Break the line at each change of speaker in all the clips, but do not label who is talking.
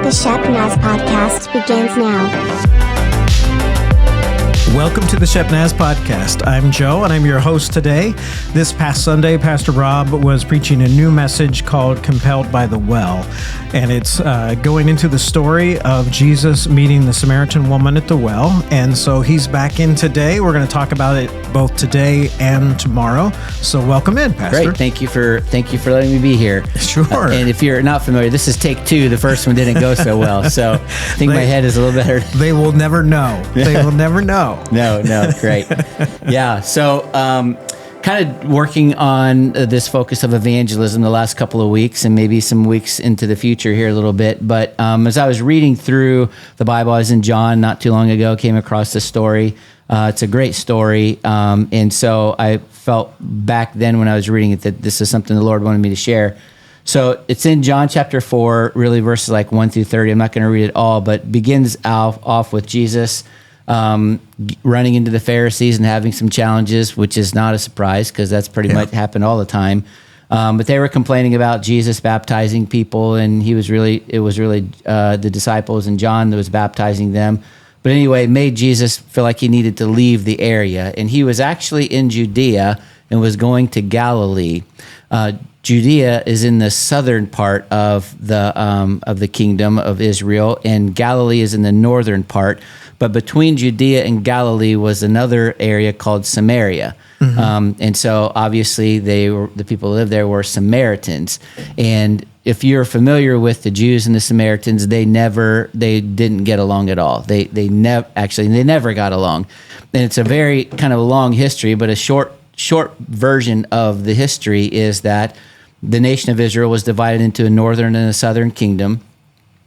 The Shepnaz Podcast begins now.
Welcome to the Shepnaz Podcast. I'm Joe, and I'm your host today. This past Sunday, Pastor Rob was preaching a new message called Compelled by the Well, and it's going into the story of Jesus meeting the Samaritan woman at the well, and so he's back in today. We're going to talk about it both today and tomorrow, so welcome in, Pastor.
Great. Thank you for letting me be here.
Sure.
And if you're not familiar, this is take two. The first one didn't go so well, so I think my head is a little better.
They will never know. They will never know.
No, great. Yeah, so kind of working on this focus of evangelism the last couple of weeks and maybe some weeks into the future here a little bit. But as I was reading through the Bible, I was in John not too long ago, came across this story. It's a great story. And so I felt back then when I was reading it that this is something the Lord wanted me to share. So it's in John chapter 4, really verses like 1 through 30. I'm not going to read it all, but begins off with Jesus running into the Pharisees and having some challenges, which is not a surprise because that's pretty much happened all the time. But they were complaining about Jesus baptizing people, and it was really the disciples and John that was baptizing them. But anyway, it made Jesus feel like he needed to leave the area, and he was actually in Judea and was going to Galilee. Judea is in the southern part of the kingdom of Israel, and Galilee is in the northern part. But between Judea and Galilee was another area called Samaria. Mm-hmm. And so obviously the people who lived there were Samaritans. And if you're familiar with the Jews and the Samaritans, they didn't get along at all. They never got along. And it's a very kind of a long history, but a short version of the history is that the nation of Israel was divided into a northern and a southern kingdom.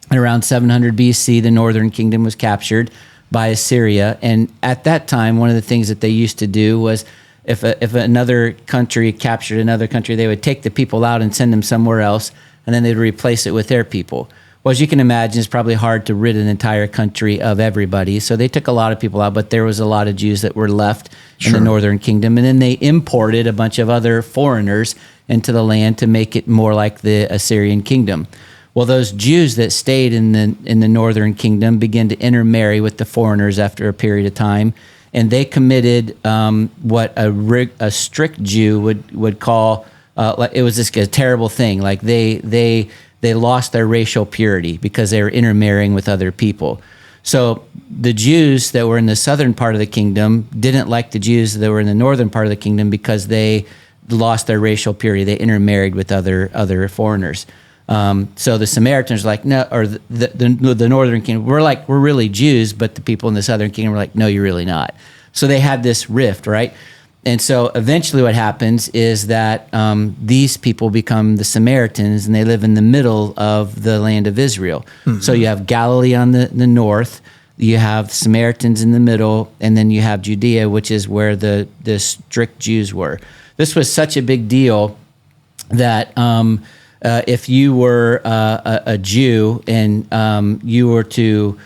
And around 700 BC, the northern kingdom was captured by Assyria. And at that time, one of the things that they used to do was if another country captured another country, they would take the people out and send them somewhere else, and then they'd replace it with their people. Well, as you can imagine, it's probably hard to rid an entire country of everybody. So they took a lot of people out, but there was a lot of Jews that were left in the northern kingdom. And then they imported a bunch of other foreigners into the land to make it more like the Assyrian kingdom. Well, those Jews that stayed in the northern kingdom began to intermarry with the foreigners after a period of time, and they committed what a strict Jew would call it was just a terrible thing. Like they lost their racial purity because they were intermarrying with other people. So the Jews that were in the southern part of the kingdom didn't like the Jews that were in the northern part of the kingdom because they lost their racial purity. They intermarried with other foreigners. So the Samaritans were like, no, or the northern kingdom, we're really Jews, but the people in the southern kingdom were like, no, you're really not. So they had this rift, right? And so eventually what happens is that these people become the Samaritans, and they live in the middle of the land of Israel. Mm-hmm. So you have Galilee on the north, you have Samaritans in the middle, and then you have Judea, which is where the strict Jews were. This was such a big deal that if you were a Jew and you were to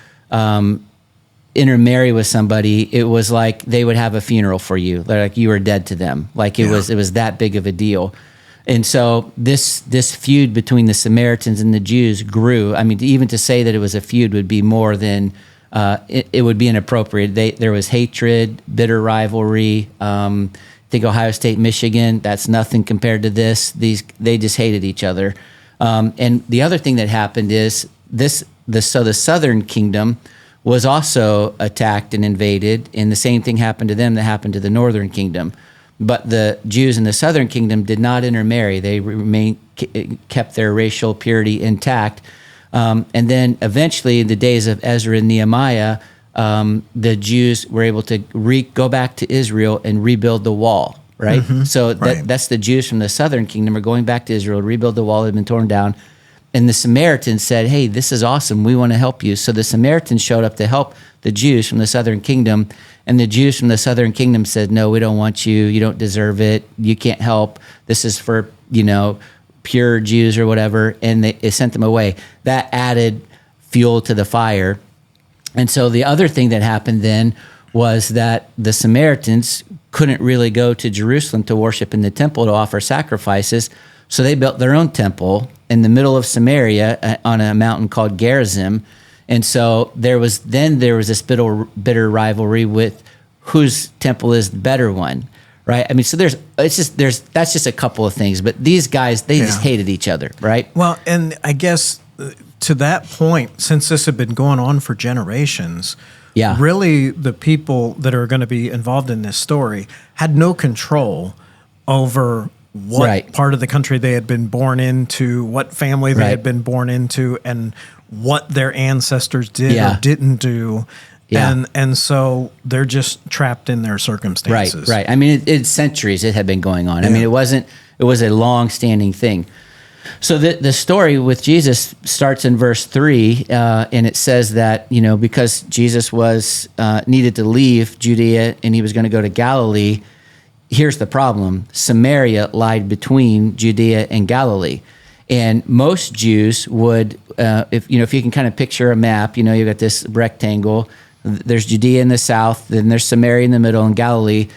intermarry with somebody, it was like they would have a funeral for you. They're like you were dead to them. Like it was that big of a deal. And so this feud between the Samaritans and the Jews grew. I mean, even to say that it was a feud would be more than it would be inappropriate. There was hatred, bitter rivalry. Think Ohio State, Michigan, that's nothing compared to this. They just hated each other. And the other thing that happened is the southern kingdom was also attacked and invaded, and the same thing happened to them that happened to the northern kingdom. But the Jews in the southern kingdom did not intermarry. They kept their racial purity intact. And then eventually in the days of Ezra and Nehemiah, the Jews were able to go back to Israel and rebuild the wall, right? Mm-hmm. So that's the Jews from the southern kingdom are going back to Israel to rebuild the wall that had been torn down. And the Samaritans said, hey, this is awesome. We want to help you. So the Samaritans showed up to help the Jews from the southern kingdom. And the Jews from the southern kingdom said, no, we don't want you. You don't deserve it. You can't help. This is for, pure Jews or whatever. And they sent them away. That added fuel to the fire. And so the other thing that happened then was that the Samaritans couldn't really go to Jerusalem to worship in the temple to offer sacrifices. So they built their own temple in the middle of Samaria on a mountain called Gerizim. And so there was this bitter rivalry with whose temple is the better one, right? I mean, so that's just a couple of things, but these guys, they just hated each other, right?
Well, and I guess to that point, since this had been going on for generations, really the people that are going to be involved in this story had no control over what part of the country they had been born into, what family they had been born into, and what their ancestors did or didn't do. Yeah. And so they're just trapped in their circumstances.
Right. I mean, it's centuries it had been going on. I mean, it was a long-standing thing. So the story with Jesus starts in verse 3, and it says that, because Jesus was needed to leave Judea and he was going to go to Galilee, here's the problem. Samaria lied between Judea and Galilee. And most Jews would, if you can kind of picture a map, you've got this rectangle. There's Judea in the south, then there's Samaria in the middle, and Galilee.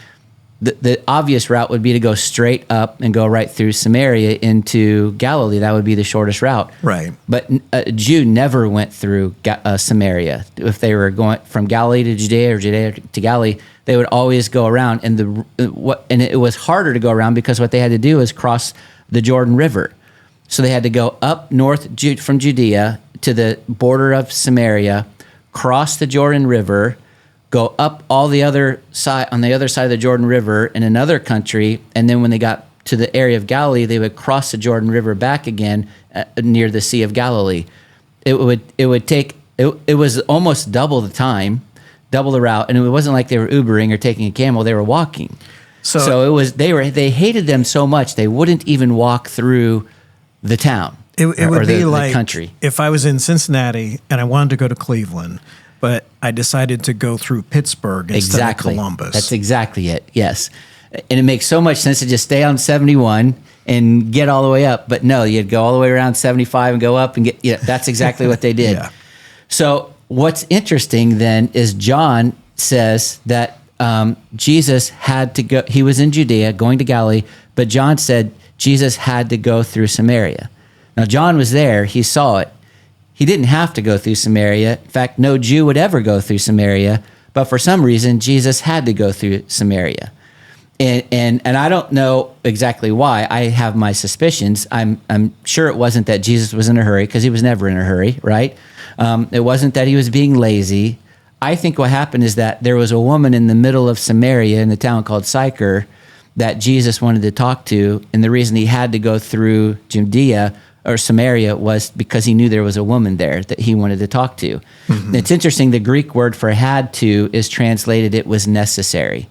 The obvious route would be to go straight up and go right through Samaria into Galilee. That would be the shortest route.
Right.
But a Jew never went through Samaria. If they were going from Galilee to Judea or Judea to Galilee, they would always go around. And it was harder to go around because what they had to do is cross the Jordan River. So they had to go up north from Judea to the border of Samaria, cross the Jordan River, go up on the other side of the Jordan River in another country, and then when they got to the area of Galilee, they would cross the Jordan River back again near the Sea of Galilee. It was almost double the time, double the route, and it wasn't like they were Ubering or taking a camel; they were walking. So they hated them so much they wouldn't even walk through the town.
It would be like
the country.
If I was in Cincinnati and I wanted to go to Cleveland, but I decided to go through Pittsburgh instead of Columbus.
That's exactly it, yes. And it makes so much sense to just stay on 71 and get all the way up. But no, you'd go all the way around 75 and go up and get, that's exactly what they did. So what's interesting then is John says that Jesus had to go, he was in Judea going to Galilee, but John said Jesus had to go through Samaria. Now, John was there. He saw it. He didn't have to go through Samaria. In fact, no Jew would ever go through Samaria. But for some reason, Jesus had to go through Samaria. And I don't know exactly why. I have my suspicions. I'm sure it wasn't that Jesus was in a hurry, because he was never in a hurry, right? It wasn't that he was being lazy. I think what happened is that there was a woman in the middle of Samaria in the town called Sychar that Jesus wanted to talk to. And the reason he had to go through Judea or Samaria was because he knew there was a woman there that he wanted to talk to. Mm-hmm. It's interesting, the Greek word for had to is translated, it was necessary.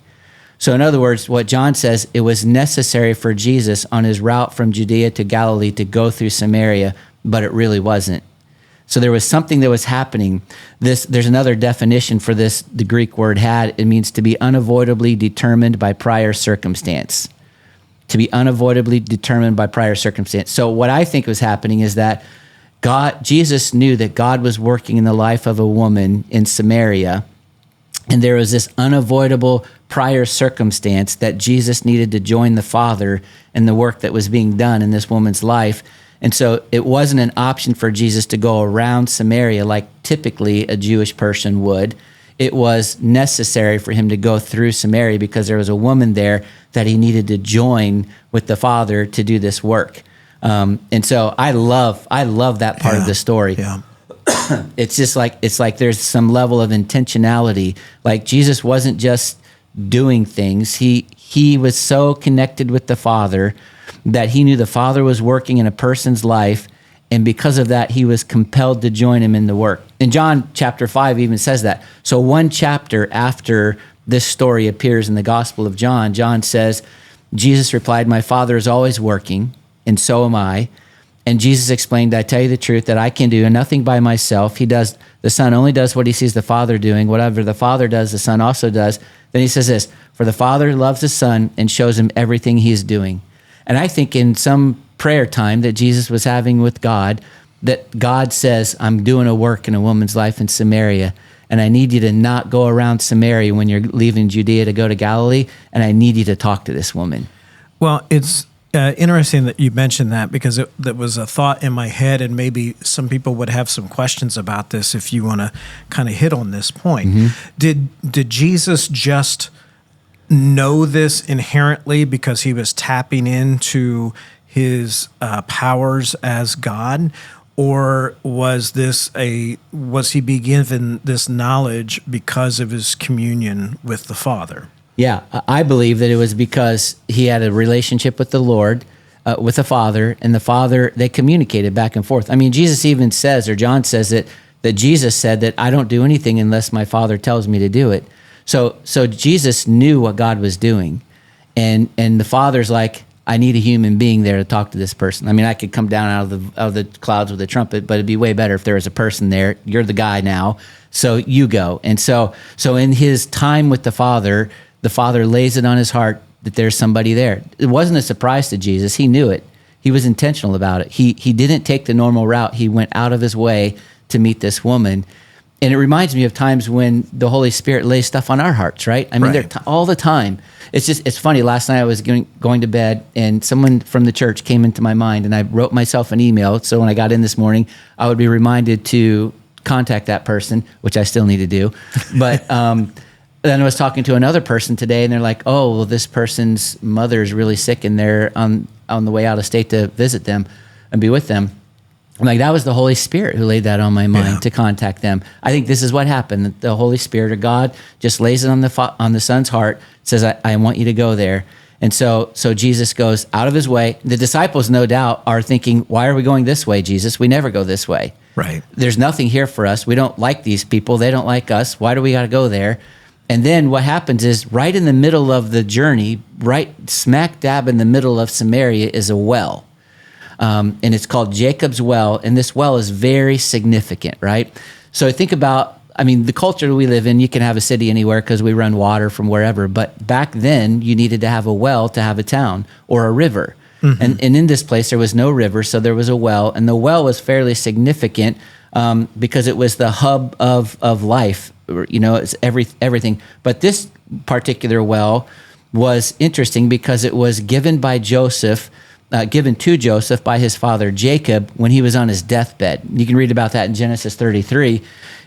So in other words, what John says, it was necessary for Jesus on his route from Judea to Galilee to go through Samaria, but it really wasn't. So there was something that was happening. There's another definition for this, the Greek word had, it means to be unavoidably determined by prior circumstance. To be unavoidably determined by prior circumstance. So what I think was happening is that Jesus knew that God was working in the life of a woman in Samaria, and there was this unavoidable prior circumstance that Jesus needed to join the Father in the work that was being done in this woman's life. And so it wasn't an option for Jesus to go around Samaria like typically a Jewish person would. It was necessary for him to go through Samaria because there was a woman there that he needed to join with the Father to do this work. And so I love that part of the story.
Yeah.
It's just like there's some level of intentionality. Like Jesus wasn't just doing things. He was so connected with the Father that he knew the Father was working in a person's life, and because of that, he was compelled to join him in the work. And John chapter 5 even says that. So one chapter after this story appears in the Gospel of John, John says, Jesus replied, "My Father is always working, and so am I." And Jesus explained, "I tell you the truth, that I can do nothing by myself. The Son only does what he sees the Father doing. Whatever the Father does, the Son also does." Then he says this, "For the Father loves the Son and shows him everything he is doing." And I think in some prayer time that Jesus was having with God, that God says, "I'm doing a work in a woman's life in Samaria, and I need you to not go around Samaria when you're leaving Judea to go to Galilee, and I need you to talk to this woman."
Well, it's Interesting that you mentioned that, because that was a thought in my head, and maybe some people would have some questions about this if you want to kind of hit on this point. Did Jesus just know this inherently because he was tapping into his powers as God? Or was he be given this knowledge because of his communion with the Father?
Yeah, I believe that it was because he had a relationship with the Lord, with the Father, and the Father, they communicated back and forth. I mean, Jesus even says, or John says that Jesus said that I don't do anything unless my Father tells me to do it. So Jesus knew what God was doing, and the Father's like, I need a human being there to talk to this person. I mean, I could come down out of the clouds with a trumpet, but it'd be way better if there was a person there. You're the guy now, so you go. And so in his time with the Father lays it on his heart that there's somebody there. It wasn't a surprise to Jesus. He knew it. He was intentional about it. He didn't take the normal route. He went out of his way to meet this woman. And it reminds me of times when the Holy Spirit lays stuff on our hearts, right? I mean, they're all the time. It's funny. Last night I was going to bed, and someone from the church came into my mind, and I wrote myself an email. So when I got in this morning, I would be reminded to contact that person, which I still need to do. But then I was talking to another person today, and they're like, oh, well, this person's mother is really sick, and they're on the way out of state to visit them and be with them. I'm like, that was the Holy Spirit who laid that on my mind to contact them. I think this is what happened. The Holy Spirit or God just lays it on the Son's heart, says, I want you to go there. And so Jesus goes out of his way. The disciples, no doubt, are thinking, why are we going this way, Jesus? We never go this way.
Right.
There's nothing here for us. We don't like these people. They don't like us. Why do we got to go there? And then what happens is right in the middle of the journey, right smack dab in the middle of Samaria is a well. And it's called Jacob's Well. And this well is very significant, right? So think about, I mean, the culture we live in, you can have a city anywhere because we run water from wherever. But back then, you needed to have a well to have a town or a river. Mm-hmm. And in this place, there was no river, so there was a well. And the well was fairly significant because it was the hub of life. You know, it's everything. But this particular well was interesting because it was given by Joseph, given to Joseph by his father Jacob when he was on his deathbed. You can read about that in Genesis 33.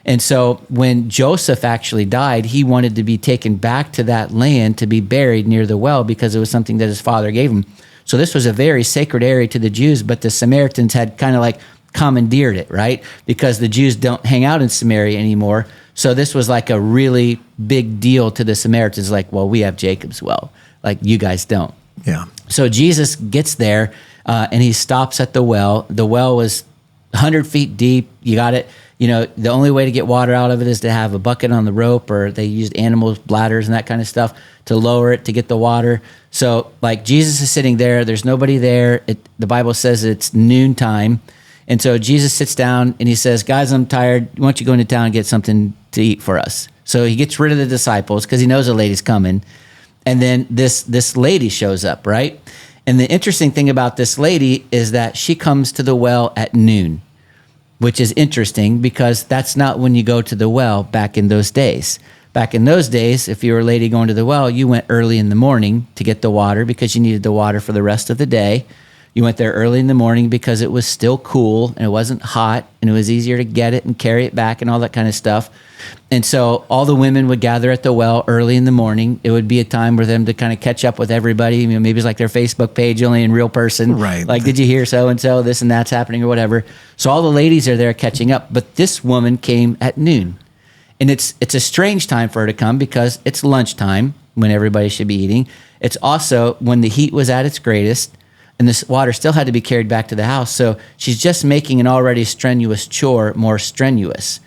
And so when Joseph actually died, he wanted to be taken back to that land to be buried near the well because it was something that his father gave him. So this was a very sacred area to the Jews, but the Samaritans had kind of like commandeered it, right? Because the Jews don't hang out in Samaria anymore. So this was like a really big deal to the Samaritans, like, well, we have Jacob's well, like you guys don't.
Yeah.
So Jesus gets there and he stops at the well. The well was 100 feet deep. You got it. You know, the only way to get water out of it is to have a bucket on the rope, or they used animals' bladders and that kind of stuff to lower it to get the water. So like Jesus is sitting there. There's nobody there. The Bible says it's noontime. And so Jesus sits down and he says, guys, I'm tired. Why don't you go into town and get something to eat for us? So he gets rid of the disciples because he knows a lady's coming. And then this lady shows up, right? And the interesting thing about this lady is that she comes to the well at noon, which is interesting because that's not when you go to the well back in those days. Back in those days, if you were a lady going to the well, you went early in the morning to get the water because you needed the water for the rest of the day. You went there early in the morning because it was still cool and it wasn't hot and it was easier to get it and carry it back and all that kind of stuff. And so all the women would gather at the well early in the morning. It would be a time for them to kind of catch up with everybody. You know, maybe it's like their Facebook page only in real person.
Right.
Like, did you hear so-and-so, this and that's happening or whatever. So all the ladies are there catching up. But this woman came at noon. And it's a strange time for her to come because it's lunchtime when everybody should be eating. It's also when the heat was at its greatest. And this water still had to be carried back to the house. So she's just making an already strenuous chore more strenuous.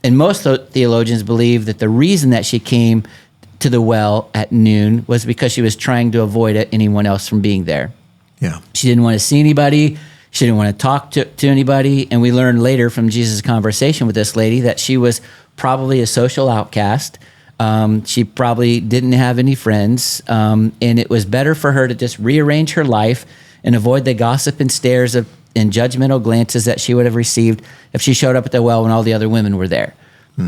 And most theologians believe that the reason that she came to the well at noon was because she was trying to avoid anyone else from being there.
Yeah.
She didn't want to see anybody. She didn't want to talk to anybody. And we learned later from Jesus' conversation with this lady that she was probably a social outcast. She probably didn't have any friends. And it was better for her to just rearrange her life and avoid the gossip and stares and judgmental glances that she would have received if she showed up at the well when all the other women were there.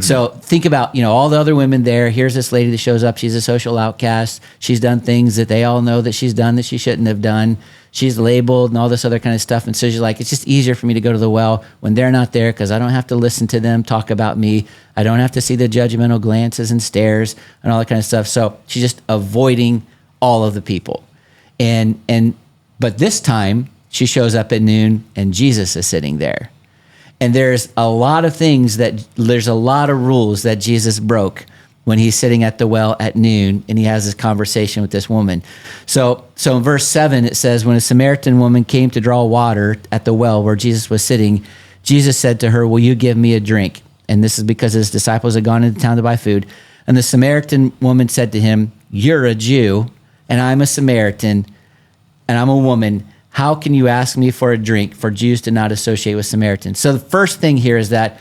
So think about, all the other women there. Here's this lady that shows up. She's a social outcast. She's done things that they all know that she's done that she shouldn't have done. She's labeled and all this other kind of stuff. And so she's like, it's just easier for me to go to the well when they're not there because I don't have to listen to them talk about me. I don't have to see the judgmental glances and stares and all that kind of stuff. So she's just avoiding all of the people. But this time she shows up at noon and Jesus is sitting there. And there's a lot of rules that Jesus broke when he's sitting at the well at noon and he has this conversation with this woman. So in verse 7, it says, when a Samaritan woman came to draw water at the well where Jesus was sitting, Jesus said to her, will you give me a drink? And this is because his disciples had gone into town to buy food. And the Samaritan woman said to him, you're a Jew and I'm a Samaritan and I'm a woman. How can you ask me for a drink? For Jews do not associate with Samaritans. So the first thing here is that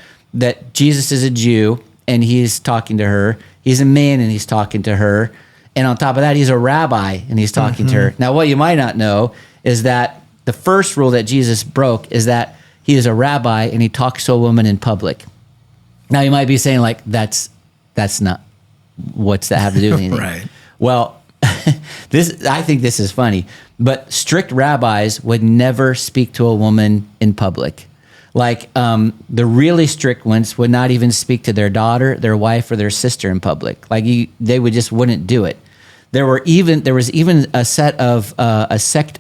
Jesus is a Jew and he's talking to her. He's a man and he's talking to her. And on top of that, he's a rabbi and he's talking to her. Now, what you might not know is that the first rule that Jesus broke is that he is a rabbi and he talks to a woman in public. Now, you might be saying like, that's not, what's that have to do with anything?
Right.
Well, I think this is funny, but strict rabbis would never speak to a woman in public. Like the really strict ones would not even speak to their daughter, their wife, or their sister in public. Like they wouldn't do it. There was even a sect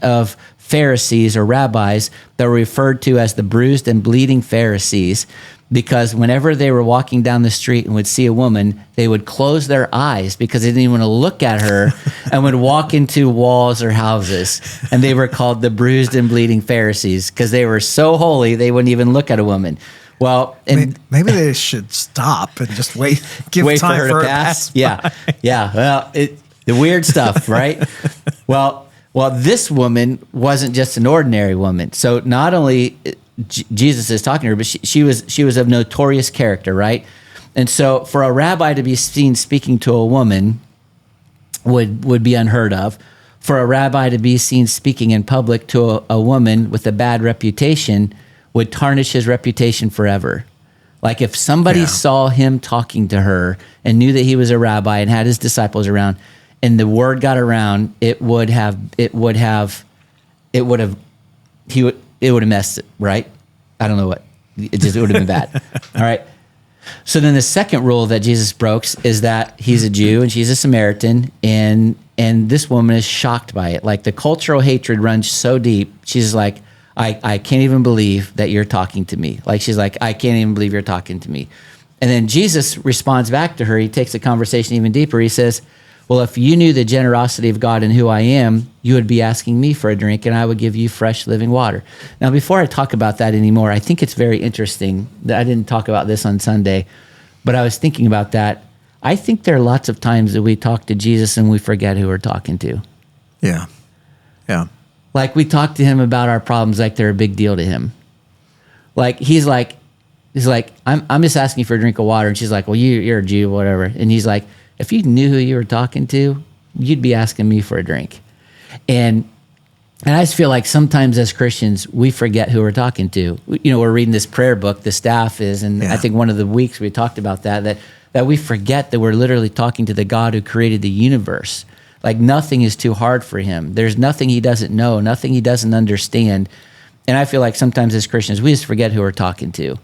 of Pharisees or rabbis that were referred to as the bruised and bleeding Pharisees, because whenever they were walking down the street and would see a woman, they would close their eyes because they didn't even want to look at her and would walk into walls or houses. And they were called the bruised and bleeding Pharisees because they were so holy they wouldn't even look at a woman. Well, and
maybe they should stop and just wait time for her to pass.
Yeah. Well, the weird stuff, right? Well, this woman wasn't just an ordinary woman. So not only Jesus is talking to her, but she was of notorious character, right? And so for a rabbi to be seen speaking to a woman would be unheard of. For a rabbi to be seen speaking in public to a woman with a bad reputation would tarnish his reputation forever. Like if somebody saw him talking to her and knew that he was a rabbi and had his disciples around, and the word got around, it would have messed it, right? I don't know what. It would have been bad. All right. So then the second rule that Jesus broke is that he's a Jew and she's a Samaritan, and this woman is shocked by it. Like the cultural hatred runs so deep. She's like, I can't even believe that you're talking to me. Like she's like, I can't even believe you're talking to me. And then Jesus responds back to her. He takes the conversation even deeper. He says, well, if you knew the generosity of God and who I am, you would be asking me for a drink and I would give you fresh living water. Now, before I talk about that anymore, I think it's very interesting that I didn't talk about this on Sunday, but I was thinking about that. I think there are lots of times that we talk to Jesus and we forget who we're talking to.
Yeah.
Like we talk to him about our problems like they're a big deal to him. Like he's like, I'm just asking you for a drink of water. And she's like, well, you're a Jew, whatever. And he's like, if you knew who you were talking to, you'd be asking me for a drink. And I just feel like sometimes as Christians, we forget who we're talking to. We're reading this prayer book, the staff is, and I think one of the weeks we talked about that we forget that we're literally talking to the God who created the universe. Like nothing is too hard for him. There's nothing he doesn't know, nothing he doesn't understand. And I feel like sometimes as Christians, we just forget who we're talking to.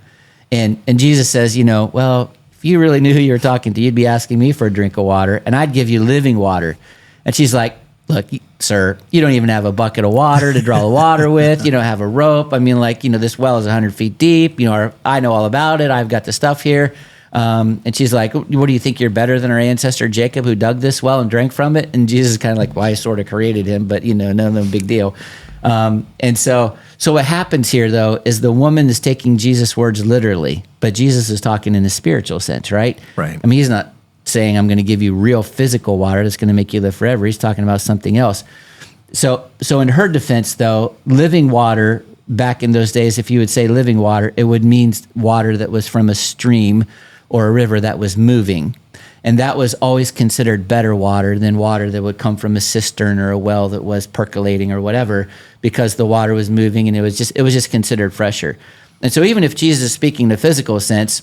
And Jesus says, well, if you really knew who you were talking to, you'd be asking me for a drink of water, and I'd give you living water. And she's like, look, sir, you don't even have a bucket of water to draw the water with. You don't have a rope. I mean, this well is 100 feet deep. I know all about it. I've got the stuff here. And she's like, what do you think? You're better than our ancestor Jacob, who dug this well and drank from it? And Jesus is kind of like, well, I sort of created him, but no big deal. And so what happens here, though, is the woman is taking Jesus' words literally, but Jesus is talking in a spiritual sense, right?
Right.
I mean, he's not saying, I'm going to give you real physical water that's going to make you live forever. He's talking about something else. So in her defense, though, living water back in those days, if you would say living water, it would mean water that was from a stream or a river that was moving. And that was always considered better water than water that would come from a cistern or a well that was percolating or whatever, because the water was moving and it was just considered fresher. And so even if Jesus is speaking in a physical sense,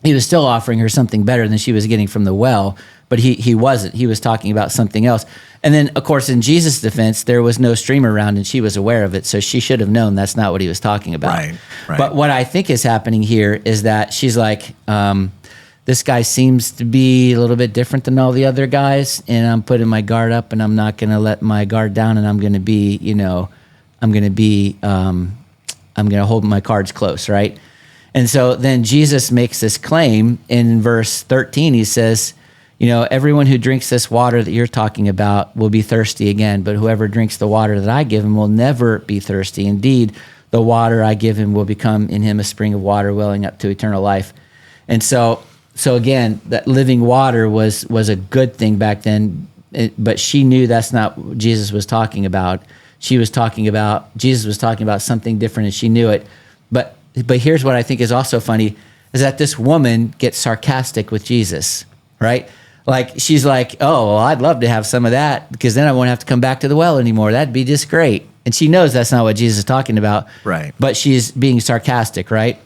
he was still offering her something better than she was getting from the well, but he wasn't. He was talking about something else. And then, of course, in Jesus' defense, there was no stream around, and she was aware of it, so she should have known that's not what he was talking about.
Right.
But what I think is happening here is that she's like, this guy seems to be a little bit different than all the other guys, and I'm putting my guard up, and I'm not going to let my guard down, and I'm going to be, I'm going to hold my cards close, right? And so then Jesus makes this claim in verse 13. He says, everyone who drinks this water that you're talking about will be thirsty again, but whoever drinks the water that I give him will never be thirsty. Indeed, the water I give him will become in him a spring of water welling up to eternal life. And so again, that living water was a good thing back then, but she knew that's not what Jesus was talking about. Jesus was talking about something different, and she knew it. But here's what I think is also funny, is that this woman gets sarcastic with Jesus, right? Like, she's like, oh, well, I'd love to have some of that, because then I won't have to come back to the well anymore. That'd be just great. And she knows that's not what Jesus is talking about.
Right. But
she's being sarcastic, right?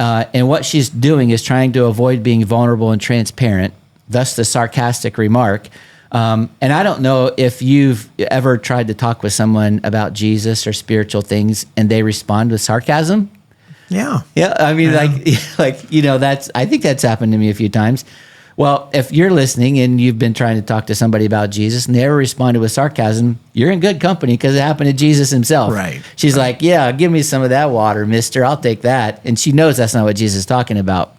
And what she's doing is trying to avoid being vulnerable and transparent, thus the sarcastic remark. And I don't know if you've ever tried to talk with someone about Jesus or spiritual things and they respond with sarcasm.
Yeah.
Yeah. I mean, I think that's happened to me a few times. Well, if you're listening and you've been trying to talk to somebody about Jesus and they ever responded with sarcasm, you're in good company, because it happened to Jesus himself.
Right.
She's like, yeah, give me some of that water, mister. I'll take that. And she knows that's not what Jesus is talking about.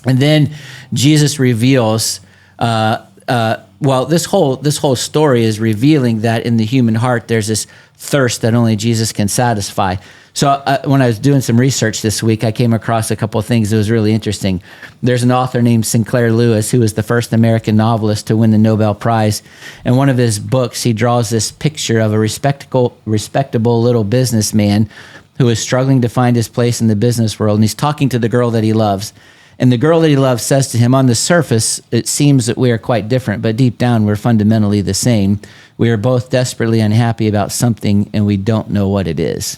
And then Jesus reveals, this whole story is revealing that in the human heart, there's this thirst that only Jesus can satisfy. So when I was doing some research this week, I came across a couple of things that was really interesting. There's an author named Sinclair Lewis, who was the first American novelist to win the Nobel Prize. In one of his books, he draws this picture of a respectable little businessman who is struggling to find his place in the business world, and he's talking to the girl that he loves. And the girl that he loves says to him, on the surface, it seems that we are quite different, but deep down, we're fundamentally the same. We are both desperately unhappy about something, and we don't know what it is.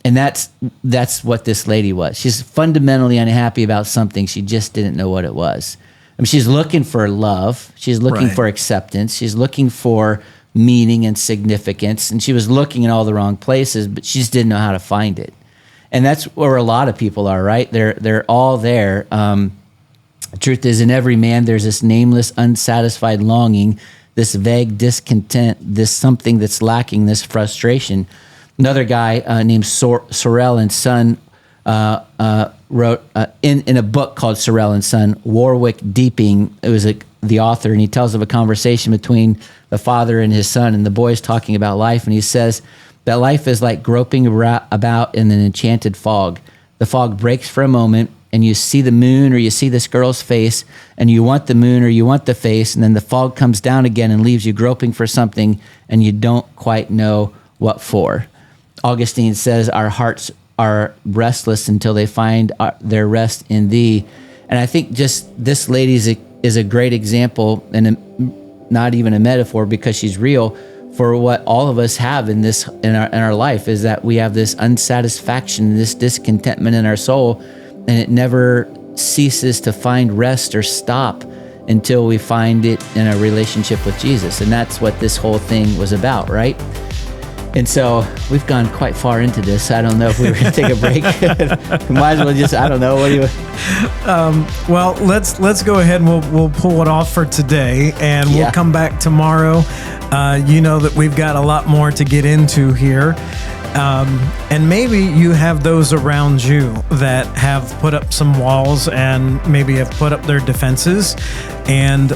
And that's what this lady was. She's fundamentally unhappy about something. She just didn't know what it was. I mean, she's looking for love. She's looking for acceptance. She's looking for meaning and significance. And she was looking in all the wrong places, but she just didn't know how to find it. And that's where a lot of people are, right? They're all there. The truth is, in every man, there's this nameless, unsatisfied longing, this vague discontent, this something that's lacking, this frustration. Another guy named Sorrell and Son wrote in a book called Sorrell and Son, Warwick Deeping. It was the author, and he tells of a conversation between the father and his son, and the boy's talking about life, and he says that life is like groping about in an enchanted fog. The fog breaks for a moment, and you see the moon or you see this girl's face, and you want the moon or you want the face, and then the fog comes down again and leaves you groping for something, and you don't quite know what for. Augustine says our hearts are restless until they find their rest in thee. And I think just this lady is a great example, and not even a metaphor, because she's real, for what all of us have in our life, is that we have this unsatisfaction, this discontentment in our soul, and it never ceases to find rest or stop until we find it in a relationship with Jesus. And that's what this whole thing was about, right? And so we've gone quite far into this. I don't know if we were going to take a break. Might as well just, I don't know. What do you?
Well, let's go ahead and we'll pull it off for today, and we'll come back tomorrow. You know that we've got a lot more to get into here. And maybe you have those around you that have put up some walls and maybe have put up their defenses. And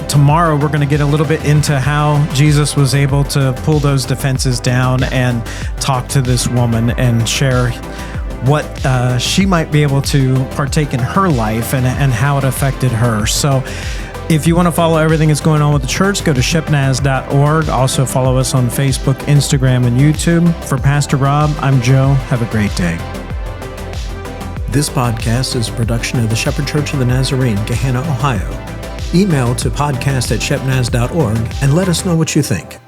tomorrow we're going to get a little bit into how Jesus was able to pull those defenses down and talk to this woman and share what she might be able to partake in her life and how it affected her. So if you want to follow everything that's going on with the church, go to shepnaz.org. Also follow us on Facebook, Instagram, and YouTube. For Pastor Rob, I'm Joe. Have a great day. This podcast is a production of the Shepherd Church of the Nazarene, Gahanna, Ohio. Email to podcast@shepnaz.org and let us know what you think.